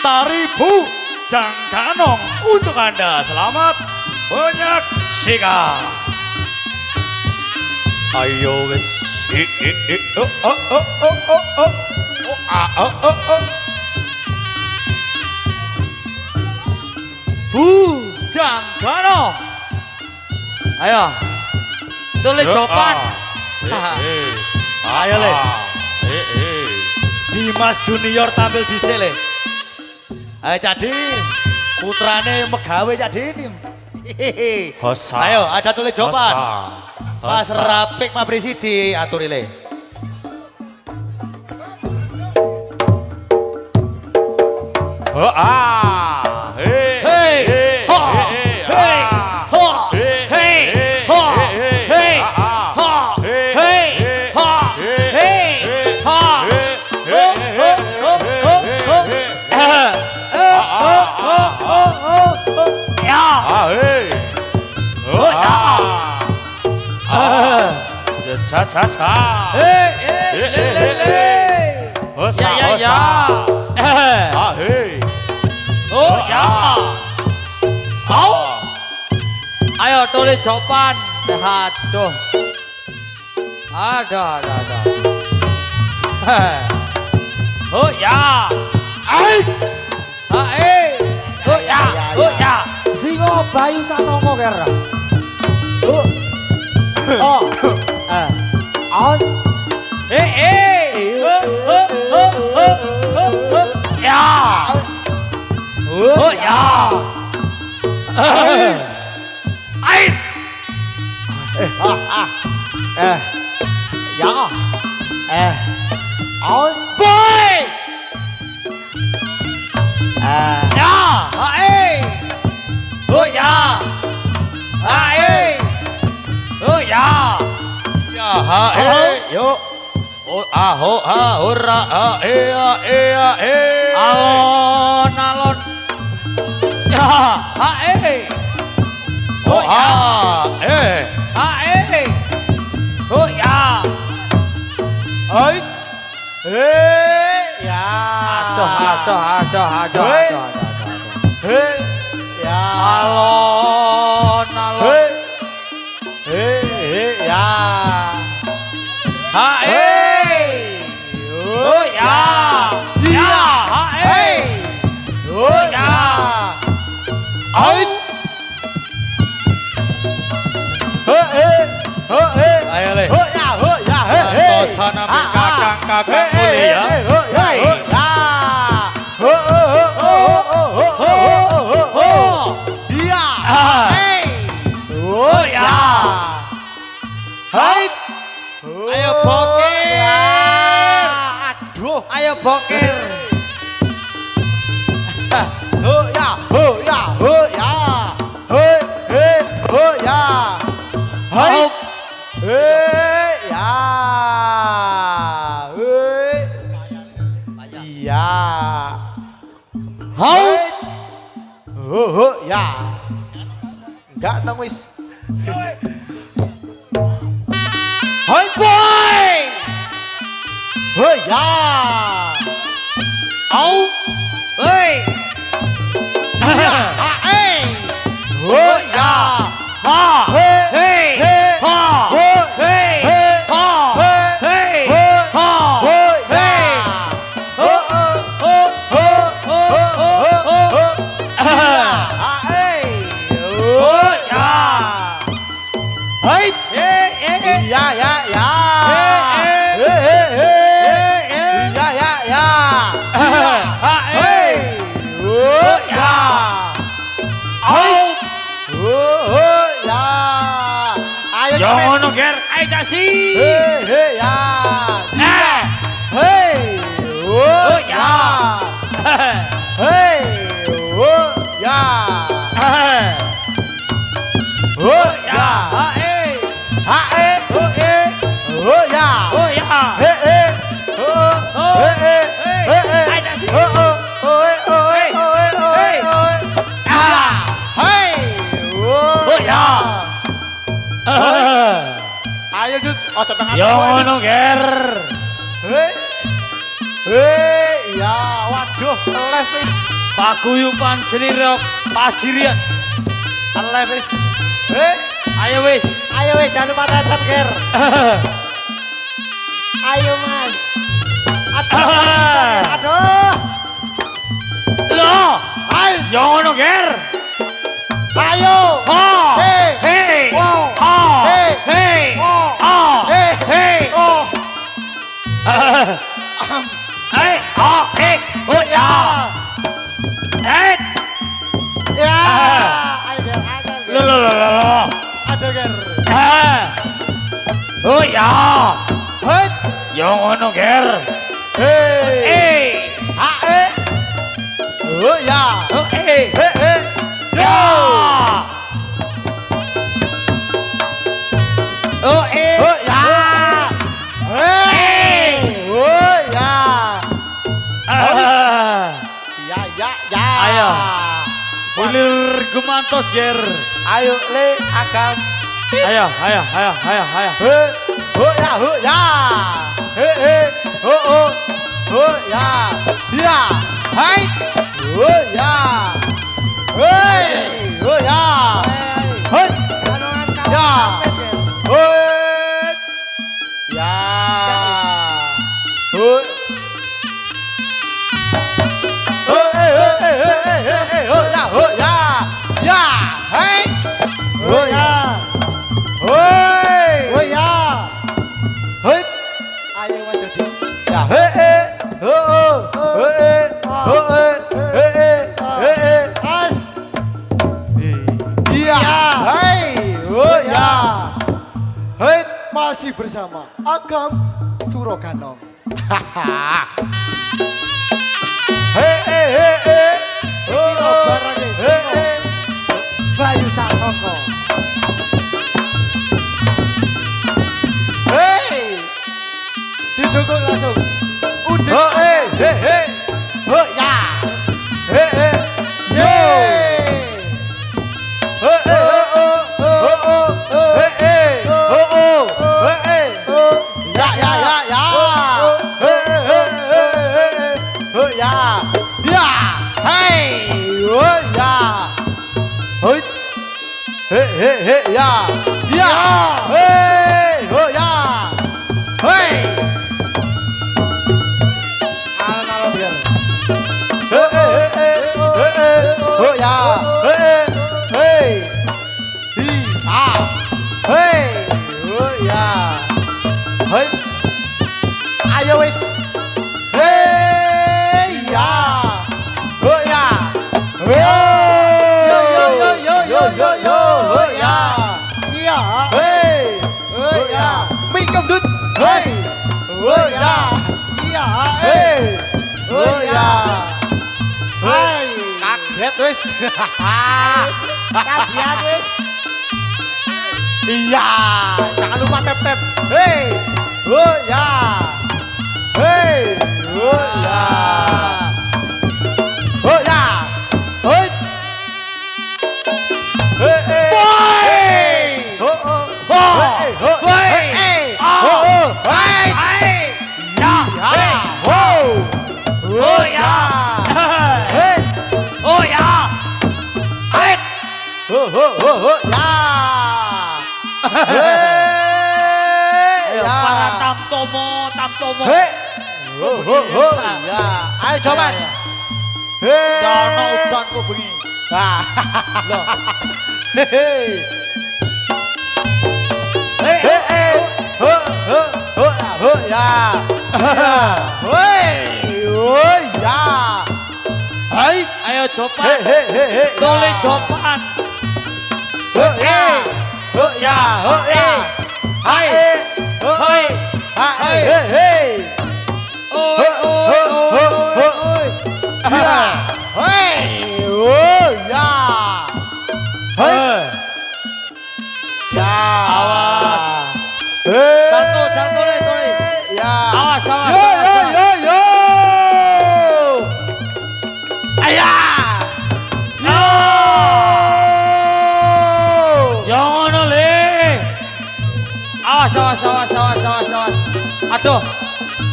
5.000 jangkanong untuk Anda. Selamat menyaksikan. Ayo wes. Jangkanong. Ayo. Tulis jawaban. Ayo le. Dimas Junior tampil di sele. Ayo Cadi, putrane megawe Cadi. Ayo ada tulis jawaban. Mas Rapik Mabrisi diatur le. Ayo tulis jawaban. Aduh. Ada. Oh ya. Oh ya. Singo Bayu Sasongko ker. Aus. Ya. Oh ya. Ain. Ya. Aus. Boy. Ya. Oh ya. Oh ya. Yuk. Hurra, Alon. Ya. Oh ya. Oh ya. Ya. Aduh. Ya. Alon. Ya. Oh ya. Oh ya. Ayo le. Tosana kakang mulia. Ayo bokir. Aduh. Ayo bokir. Enggak nang wis. Hoi boy. Ya. Au. Hei. Ya. Ha. Hei. Ha. Hei. Ha. Hei. Jangan ger, ayo kasih. Ya. Oh ya. Ya. Ayo Dut, ojo tengah. Yo ngono ger. Ya, waduh. les wis. Paguyuban seni rock Pasirian. Les wis. Hei, Ayo wis. ayo wis jangan lupa tetep, Ger. Ayo, Mas. Aduh. Loh, Ayo, yo ngono ger. ayo. Ha. Hei. Hei. Oh. Ha. Hei. Hei. Oh. Ha. Hei. Hei. Oh. Hei. Ha. Hei. Oh ya. Hei. Ya. Ayo, Ger. Ayo, Ger. Lo. Aduh, Ger. Oh ya. Hei. Yo ngono ger. Hei. Eh. Ha, eh. Oh, ya. Oh eh. Hei, hei. Ya. Oh eh. Oh, ya. Hei. Oh, ya. Ya. Ayo. Hilir gumantos ger. Ayo, le, agam. Ayo. Oh, ya. Hei. Oh, ya. Ya. Hai. Oh, ya. Hei. Oh, ya. Hei. Ya. Hei. Ya. Hei. Oh, ya. Oh, ya. Ya. Hai. Oh, ya. Hei. Oh, ya. Hei. Ayo maju di. Ya. Hei. As. Iya. Hai. Oh ya. Hai, masih bersama Agam Suroganong. Hei. Bayu Sasongko. Hei. Didukung langsung. Udah. Oh, oh, ya. Yo. Ya. Oh, ya. Ya. Hey. Oh, ya. Hei. Ya. Ya. Hey. Oh, ya. Hey. Alon-alon biar. Oh ya. Hey. Hey. Oh ya. Hey. Ayo wis. Hey ya. Oh ya. Yo. Oh ya. Iya. Hey. Oh ya. Mikem dut. Hey. Oh ya. Iya. Hey. Oh ya. Hai, kaget wis. Kaget wis. Iya, jangan lupa tap. Hei. Oh ya. Hei. Oh ya. Oh ya. Hei. Hei. Oh. Hei. Oh. Hei. Ya. Oh ya. Hei. Oh ya. Hei. Oh ya. Hei. Ayo para tamtomo. Hei. Oh ya. Ayo coba. Hei. Dono udan ku bengi. Loh. Hei. Hei. Oh ya. Hei. Oh ya. Hai. Ayo coba. Hei. Tole jopan. Oh ya. Hai. Hei. Hei. Oi. Ya. Hei. Oh ya. Hei. Ya. Awas. Hei. Salto le. Ya. Awas. Yo. Ayah. Yo. Yang ngono le. Awas. Aduh.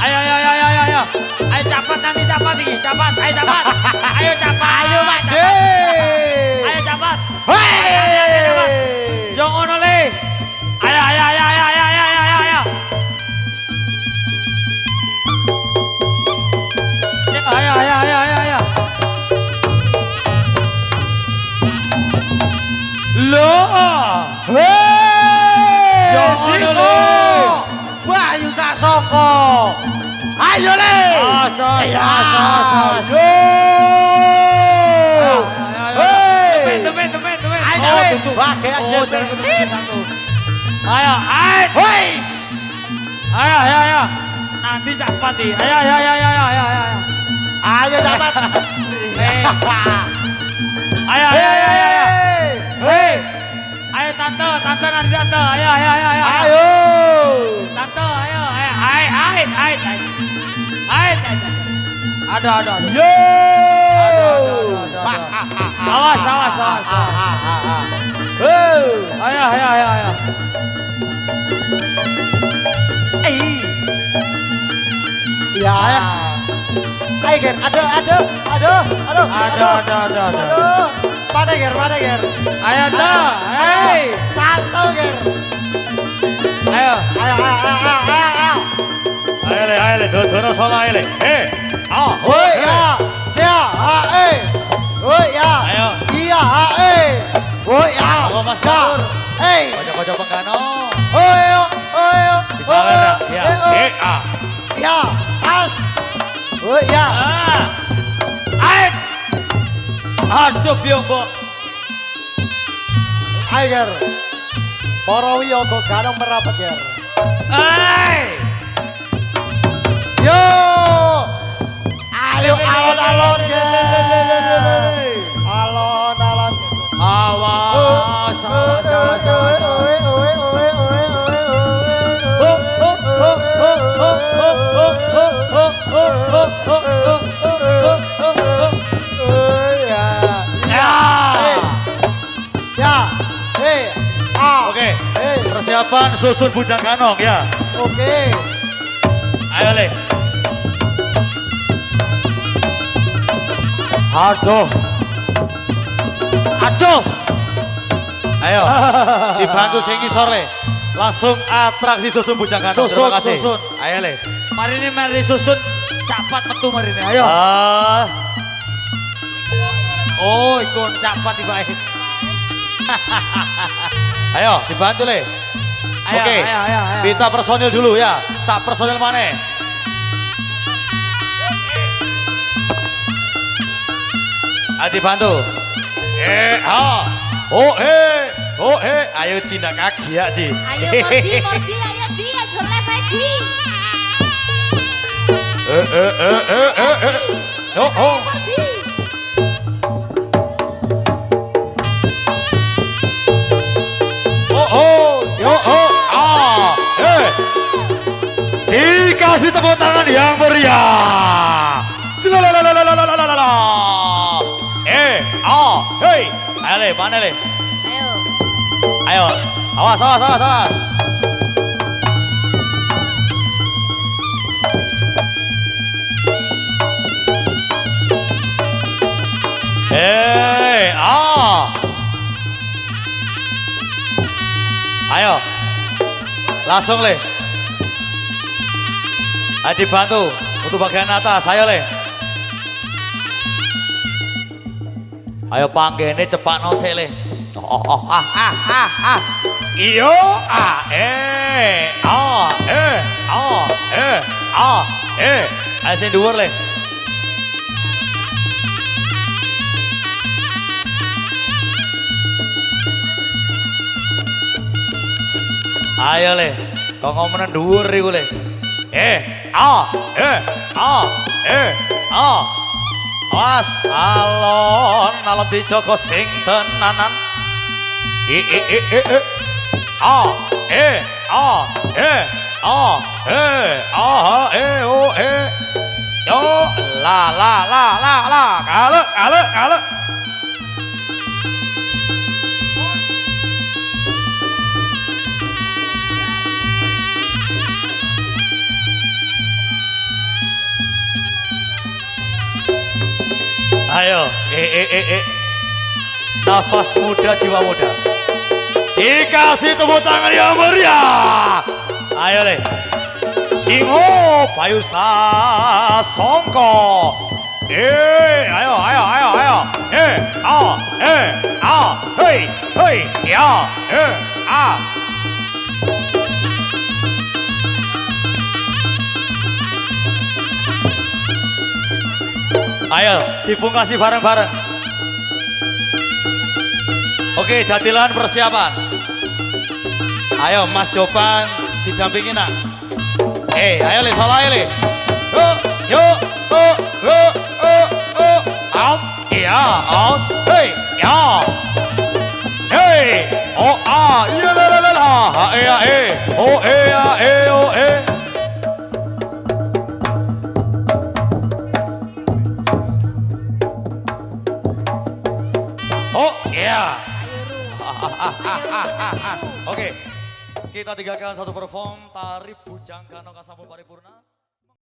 Ayo. Ayo cepat nanti cepat iki. cepat, ayo cepat. Ayo cepat. Ayo Pak D. Ayo cepat. Hei. Yo ngono le. Ayo. Ayo. Loh. Hei. Yo, Siko. ngono, Le. Bayu Sasoko. Ayo le. Asa. Yo. Hei. Temen. Ayo Oh, le. tutup. Pakai aja. Oh, jangan tutup satu. Ayo. Hois. Ayo. Nanti cepat nih. Ayo. Ayo dapat. Ayo. Hei. Ayo tante nanti tante. Ayo. Ayo. Tante, ayo. Hai. Ada. Yo. Awas. Ayo. Ya. Ayo Ger, aduh. Aduh. Mana Ger? Ayo tuh. Hei. Satu Ger. Ayo. Ayo le, dono solo ayo le. Hoi ya. Ya, Hoi ya. Ayo. Iya, Hoi ya. Halo, Mas Ya. Nur. Hei. Kocok pengkano. Hoi yo. Bisa lah, ya. Ya, as. Hoi ya. Aduh, biombo. Ayo Ger. Para wiyaga ganong merapat Ger. Hei. Yo. Ayo alon-alon Ger. Alon-alon. Awas. Oke, persiapan susun bujang kanong ya. Oke. Ayo le. Aduh. Ayo, dibantu sing ngisor le. Langsung atraksi susun bujang kanong. Susun, Terima kasih. susun. Ayo le. Mari susun. Capat metu mari ini. Ayo. Oh, ikon capat dibaik. Ayo, dibantu le. Oke, Ayo. minta personil dulu ya. Sak personil mana? Ayo dibantu. Ayo Cina kaki ya Ci. Ayo Mordi, ayo Di, aja lepe Di. Mordi. Dikasih tepuk tangan yang meriah. Hei, ayo le, mana le? Ayo. Ayo, awas. Ayo, langsung le. Ayo dibantu untuk bagian atas, ayo le. Ayo panggene cepat nose le. Iyo, ayo sing dhuwur le. Ayo le, kok ngomongin dhuwur iku le. Awas, alon dijogo sing tenanan. Yo, la, kalek. Ayo, nafas muda, jiwa muda. Dikasih tepuk tangan yang meriah. Ayo le. Singo Bayu Sasongko. Ayo. Hei, ya, Ayo, dipungkasi bareng-bareng. Oke, jadilan persiapan. Ayo, Mas Jopan didampingi nak. Ayo le, salah le. Out, iya, out. Hey, ya. Hey, oh ah, iya la. Oh eh. Oh iya. Oke, kita tinggalkan satu perform tari Bujang Kano Kasambung Paripurna.